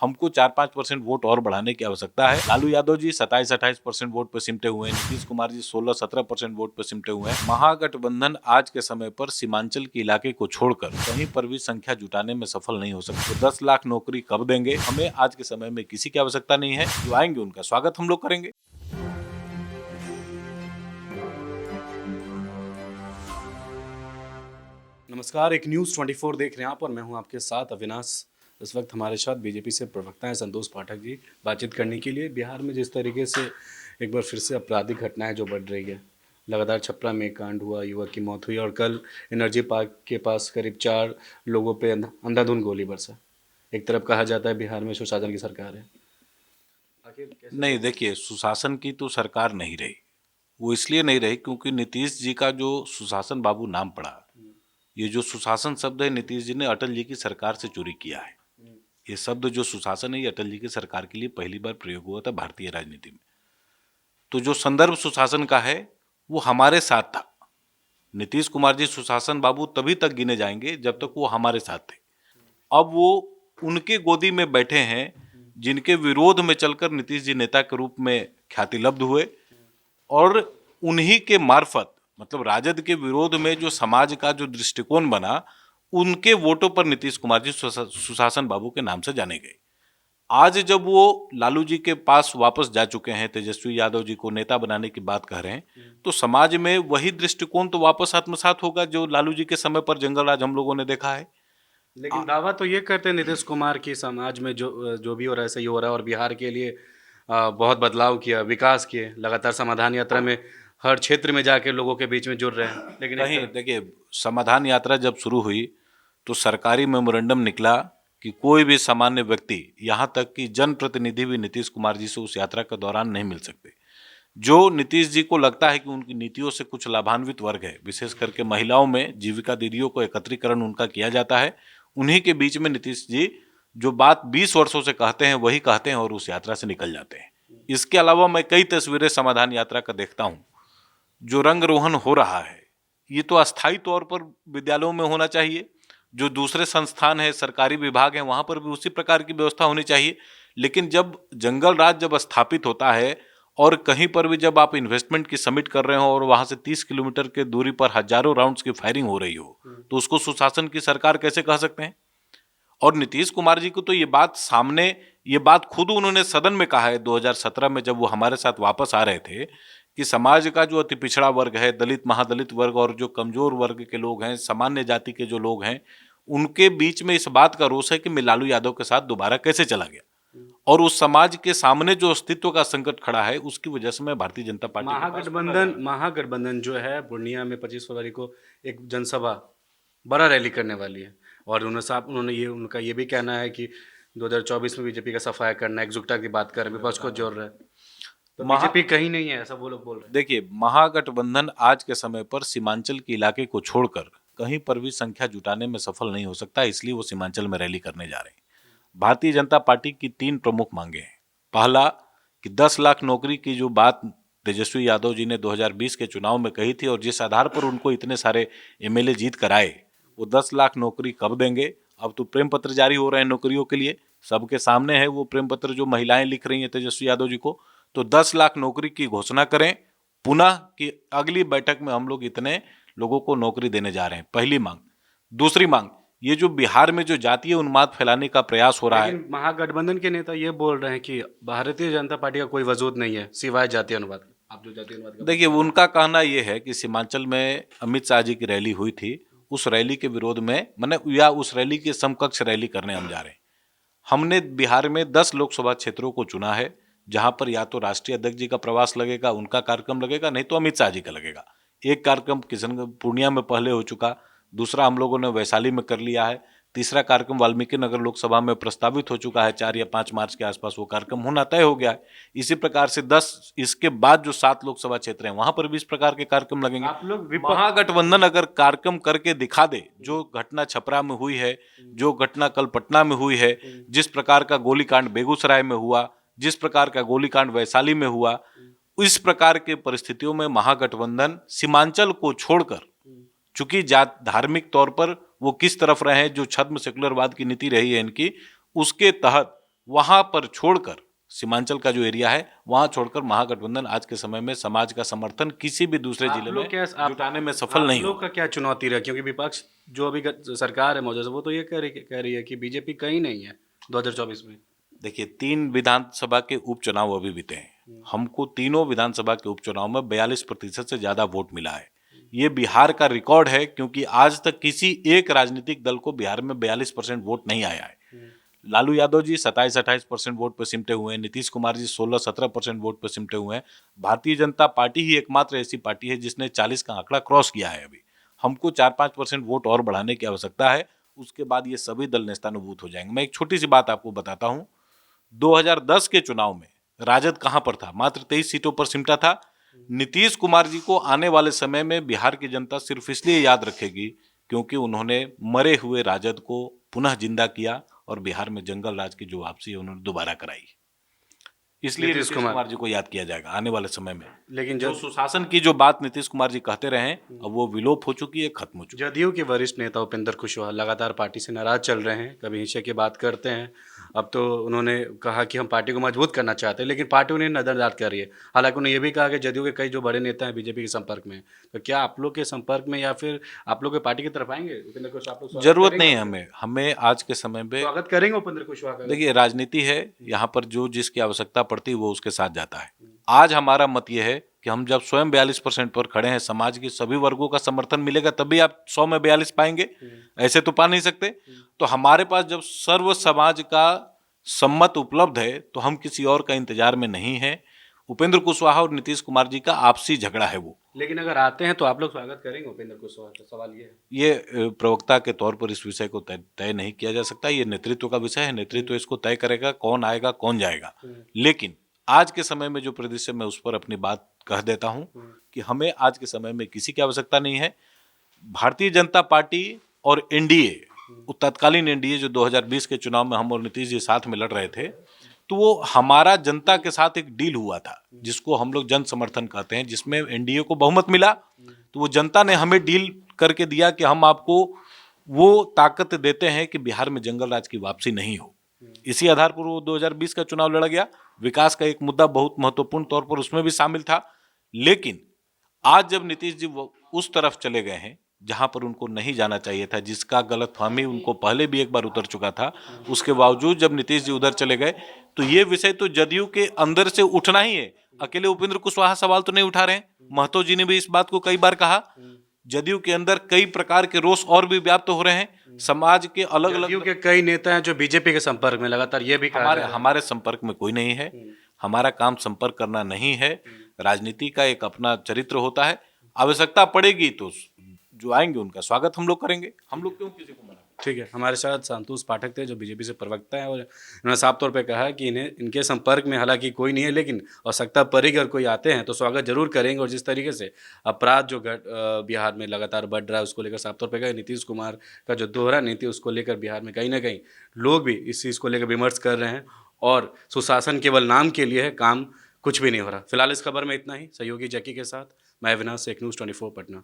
हमको 4-5% वोट और बढ़ाने की आवश्यकता है। लालू यादव जी 27-28% वोट पर सिमटे हुए हैं, नीतीश कुमार जी 16-17% वोट पर सिमटे हुए हैं। महागठबंधन आज के समय पर सीमांचल के इलाके को छोड़कर कहीं पर भी संख्या जुटाने में सफल नहीं हो सकती। तो 10 लाख नौकरी कब देंगे? हमें आज के समय में किसी की आवश्यकता नहीं है। जो आएंगे उनका स्वागत हम लोग करेंगे। नमस्कार, एक न्यूज़ 24 देख रहे हैं आप और मैं हूं आपके साथ अविनाश। इस वक्त हमारे साथ बीजेपी से प्रवक्ता हैं संतोष पाठक जी बातचीत करने के लिए। बिहार में जिस तरीके से एक बार फिर से आपराधिक घटनाएं जो बढ़ रही है, लगातार छपरा में कांड हुआ, युवक की मौत हुई और कल एनर्जी पार्क के पास करीब 4 लोगों पे अंधाधुंध गोली बरसा। एक तरफ कहा जाता है बिहार में सुशासन की सरकार है, आखिर कैसे? नहीं, देखिए, सुशासन की तो सरकार नहीं रही। वो इसलिए नहीं रही क्योंकि नीतीश जी का जो सुशासन बाबू नाम पड़ा, ये जो सुशासन शब्द है नीतीश जी ने अटल जी की सरकार से चोरी किया है। ये शब्द जो सुशासन है ये अटल जी की सरकार के लिए पहली बार प्रयोग हुआ था भारतीय राजनीति में। तो जो संदर्भ सुशासन का है वो हमारे साथ था। नीतीश कुमार जी सुशासन बाबू तभी तक गिने जाएंगे जब तक वो हमारे साथ थे। अब वो उनके गोदी में बैठे हैं जिनके विरोध में चलकर नीतीश जी नेता के रूप में ख्याति लब्ध हुए, और उन्हीं के मार्फत, मतलब राजद के विरोध में जो समाज का जो दृष्टिकोण बना, उनके वोटों पर नीतीश कुमार जी सुशासन बाबू के नाम से जाने गए। आज जब वो लालू जी के पास वापस जा चुके हैं, तेजस्वी यादव जी को नेता बनाने की बात कह रहे हैं, तो समाज में वही दृष्टिकोण तो वापस आत्मसात होगा जो लालू जी के समय पर जंगल राज हम लोगों ने देखा है। लेकिन दावा तो ये करते हैं नीतीश कुमार की समाज में जो भी हो रहा है सही हो रहा है और बिहार के लिए बहुत बदलाव किया, विकास किए, लगातार समाधान यात्रा में हर क्षेत्र में जाके लोगों के बीच में जुड़ रहे हैं। लेकिन एक कहीं तरफ देखिए, समाधान यात्रा जब शुरू हुई तो सरकारी मेमोरेंडम निकला कि कोई भी सामान्य व्यक्ति, यहाँ तक कि जनप्रतिनिधि भी नीतीश कुमार जी से उस यात्रा के दौरान नहीं मिल सकते। जो नीतीश जी को लगता है कि उनकी नीतियों से कुछ लाभान्वित वर्ग है, विशेष करके महिलाओं में जीविका दीदियों को एकत्रीकरण उनका किया जाता है, उन्हीं के बीच में नीतीश जी जो बात 20 वर्षों से कहते हैं वही कहते हैं और उस यात्रा से निकल जाते हैं। इसके अलावा मैं कई तस्वीरें समाधान यात्रा का देखता हूँ। जो रंग रोहन हो रहा है ये तो अस्थायी तौर पर विद्यालयों में होना चाहिए, जो दूसरे संस्थान है, सरकारी विभाग है, वहां पर भी उसी प्रकार की व्यवस्था होनी चाहिए। लेकिन जब जंगल राज जब स्थापित होता है और कहीं पर भी जब आप इन्वेस्टमेंट की समिट कर रहे हो और वहां से 30 किलोमीटर के दूरी पर हजारों राउंड्स की फायरिंग हो रही हो, तो उसको सुशासन की सरकार कैसे कह सकते हैं? और नीतीश कुमार जी को तो ये बात खुद उन्होंने सदन में कहा है 2017 में, जब वो हमारे साथ वापस आ रहे थे, कि समाज का जो अति पिछड़ा वर्ग है, दलित महादलित वर्ग और जो कमजोर वर्ग के लोग हैं, सामान्य जाति के जो लोग हैं, उनके बीच में इस बात का रोष है कि मैं लालू यादव के साथ दोबारा कैसे चला गया। और उस समाज के सामने जो अस्तित्व का संकट खड़ा है उसकी वजह से मैं भारतीय जनता पार्टी के पास महागठबंधन जो है पूर्णिया में 25 फरवरी को एक जनसभा, बड़ा रैली करने वाली है और उनका ये भी कहना है कि 2024 में बीजेपी का सफाया करना, एकजुटता की बात कर रहे हैं, विपक्ष को जोड़ रहे हैं। तो बीजेपी कहीं नहीं है, ऐसा वो लोग बोल रहे हैं। देखिए, महागठबंधन आज के समय पर सीमांचल के इलाके को छोड़कर कहीं पर भी संख्या जुटाने में सफल नहीं हो सकता, इसलिए वो सीमांचल में रैली करने जा रहे हैं। भारतीय जनता पार्टी की 3 प्रमुख मांगे हैं। पहला, कि 10 लाख नौकरी की जो बात तेजस्वी यादव जी ने 2020 के चुनाव में कही थी और जिस आधार पर उनको इतने सारे एमएलए जीत कर आए, वो 10 लाख नौकरी कब देंगे? अब तो प्रेम पत्र जारी हो रहे हैं नौकरियों के लिए, सबके सामने है वो प्रेम पत्र जो महिलाएं लिख रही हैं तेजस्वी यादव जी को। तो 10 लाख नौकरी की घोषणा करें पुनः कि अगली बैठक में हम लोग इतने लोगों को नौकरी देने जा रहे हैं। पहली मांग। दूसरी मांग, ये जो बिहार में जो जातीय उन्माद फैलाने का प्रयास हो रहा है। लेकिन महागठबंधन के नेता ये बोल रहे हैं कि भारतीय जनता पार्टी का कोई वजूद नहीं है सिवाय जातीय अनुवाद के। आप जो जातीय अनुवाद का देखिए, उनका कहना यह है कि सीमांचल में अमित शाह जी की रैली हुई थी, उस रैली के विरोध में, मैंने या उस रैली के समकक्ष रैली करने हम जा रहे हैं। हमने बिहार में 10 लोकसभा क्षेत्रों को चुना है जहां पर या तो राष्ट्रीय अध्यक्ष जी का प्रवास लगेगा, उनका कार्यक्रम लगेगा, नहीं तो अमित शाह जी का लगेगा। एक कार्यक्रम किशनगंज पूर्णिया में पहले हो चुका, दूसरा हम लोगों ने वैशाली में कर लिया है, तीसरा कार्यक्रम वाल्मीकि नगर लोकसभा में प्रस्तावित हो चुका है, 4 या 5 मार्च के आसपास वो कार्यक्रम होना तय हो गया है। इसी प्रकार से 10, इसके बाद जो 7 लोकसभा क्षेत्र हैं वहां पर भी इस प्रकार के कार्यक्रम लगेंगे। आप लोग महागठबंधन अगर कार्यक्रम करके दिखा दे, जो घटना छपरा में हुई है, जो घटना कल पटना में हुई है, जिस प्रकार का गोलीकांड बेगूसराय में हुआ, जिस प्रकार का गोलीकांड वैशाली में हुआ, इस प्रकार के परिस्थितियों में महागठबंधन सीमांचल को छोड़कर, चूंकि धार्मिक तौर पर वो किस तरफ रहे हैं, जो छद्म सेकुलरवाद की नीति रही है इनकी, उसके तहत वहां पर छोड़कर सीमांचल का जो एरिया है वहां छोड़कर महागठबंधन आज के समय में समाज का समर्थन किसी भी दूसरे जिले में जुटाने में सफल नहीं लोग होगा। का क्या चुनौती रहा, क्योंकि विपक्ष जो अभी सरकार है मौजूदा वो तो ये कह रही है कि बीजेपी कहीं नहीं है 2024 में। देखिए 3 विधानसभा के उपचुनाव अभी बीते हैं, हमको तीनों विधानसभा के उपचुनाव में 42% से ज्यादा वोट मिला है। ये बिहार का रिकॉर्ड है, क्योंकि आज तक किसी एक राजनीतिक दल को बिहार में 42% वोट नहीं आया है। लालू यादव जी 27-28% वोट पर सिमटे हुए हैं, नीतीश कुमार जी 16-17% वोट पर सिमटे हुए हैं। भारतीय जनता पार्टी ही एकमात्र ऐसी पार्टी है जिसने 40 का आंकड़ा क्रॉस किया है। अभी हमको 4-5% वोट और बढ़ाने की आवश्यकता है, उसके बाद ये सभी दल नेस्तानुभूत हो जाएंगे। मैं एक छोटी सी बात आपको बताता हूं, 2010 के चुनाव में राजद कहां पर था, मात्र 23 सीटों पर सिमटा था। नीतीश कुमार जी को आने वाले समय में बिहार की जनता सिर्फ इसलिए याद रखेगी क्योंकि उन्होंने मरे हुए राजद को पुनः जिंदा किया और बिहार में जंगल राज की जो वापसी है उन्होंने दोबारा कराई। इसलिए नीतीश कुमार जी को याद किया जाएगा आने वाले समय में। लेकिन जो सुशासन की जो बात नीतीश कुमार जी कहते रहे अब वो विलोप हो चुकी है, खत्म हो चुकी है। जदयू के वरिष्ठ नेता उपेंद्र कुशवाहा लगातार पार्टी से नाराज चल रहे हैं, कभी हिंसा की बात करते हैं। अब तो उन्होंने कहा कि हम पार्टी को मजबूत करना चाहते हैं, लेकिन पार्टी उन्हें नजरअंदाज कर रही है। हालांकि उन्होंने ये भी कहा कि जदयू के कई जो बड़े नेता हैं बीजेपी के संपर्क में, तो क्या आप लोग के संपर्क में या फिर आप लोग के पार्टी की तरफ आएंगे? उपेंद्र कुशवाहा आप लोग स्वागत जरूरत करेंगे? नहीं है हमें आज के समय में। स्वागत करेंगे उपेंद्र कुशवाहा का? देखिए राजनीति है, यहाँ पर जो जिसकी आवश्यकता पड़ती है वो उसके साथ जाता है। आज हमारा मत ये है कि हम जब स्वयं 42% पर खड़े हैं, समाज के सभी वर्गों का समर्थन मिलेगा तभी आप 100 में 42 पाएंगे, ऐसे तो पा नहीं सकते। तो हमारे पास जब सर्व समाज का सम्मत उपलब्ध है तो हम किसी और का इंतजार में नहीं है। उपेंद्र कुशवाहा और नीतीश कुमार जी का आपसी झगड़ा है वो। लेकिन अगर आते हैं तो आप लोग स्वागत करेंगे उपेंद्र कुशवाहा का? सवाल ये है। ये प्रवक्ता के तौर पर इस विषय को तय नहीं किया जा सकता, ये नेतृत्व का विषय है, नेतृत्व इसको तय करेगा कौन आएगा कौन जाएगा। लेकिन आज के समय में जो परिदृश्य मैं उस पर अपनी बात कह देता हूं कि हमें आज के समय में किसी की आवश्यकता नहीं है। भारतीय जनता पार्टी और एनडीए, तत्कालीन एनडीए जो 2020 के चुनाव में हम और नीतीश जी साथ में लड़ रहे थे, तो वो हमारा जनता के साथ एक डील हुआ था जिसको हम लोग जन समर्थन कहते हैं, जिसमें एनडीए को बहुमत मिला। तो वो जनता ने हमें डील करके दिया कि हम आपको वो ताकत देते हैं कि बिहार में जंगल राज की वापसी नहीं हो। इसी आधार पर वो 2020 का चुनाव लड़ा गया। विकास का एक मुद्दा बहुत महत्वपूर्ण तौर पर उसमें भी शामिल था। लेकिन आज जब नीतीश जी उस तरफ चले गए हैं जहां पर उनको नहीं जाना चाहिए था, जिसका गलतफहमी उनको पहले भी एक बार उतर चुका था, उसके बावजूद जब नीतीश जी उधर चले गए तो ये विषय तो जदयू के अंदर से उठना ही है। अकेले उपेंद्र कुशवाहा सवाल तो नहीं उठा रहे हैं, महतो जी ने भी इस बात को कई बार कहा। जदयू के अंदर कई प्रकार के रोष और भी व्याप्त हो रहे हैं। समाज के अलग अलग जदयू के कई नेता हैं जो बीजेपी के संपर्क में, लगातार ये भी हमारे संपर्क में कोई नहीं है। हमारा काम संपर्क करना नहीं है। राजनीति का एक अपना चरित्र होता है, आवश्यकता पड़ेगी तो जो आएंगे उनका स्वागत हम लोग करेंगे। हम लोग क्यों किसी को मना। ठीक है, हमारे साथ संतोष पाठक थे जो बीजेपी से प्रवक्ता है, और उन्होंने साफ तौर पे कहा कि इनके संपर्क में हालांकि कोई नहीं है, लेकिन आवश्यकता पड़ेगी अगर कोई आते हैं तो स्वागत जरूर करेंगे। और जिस तरीके से अपराध जो बिहार में लगातार बढ़ रहा है उसको लेकर साफ तौर पर कहा, नीतीश कुमार का जो दोहरा नीति उसको लेकर बिहार में कहीं ना कहीं लोग भी इस चीज़ को लेकर विमर्श कर रहे हैं और सुशासन केवल नाम के लिए है, काम कुछ भी नहीं हो रहा। फिलहाल इस खबर में इतना ही। सहयोगी जैकी के साथ मैं अविनाश, एक न्यूज़ 24 पटना।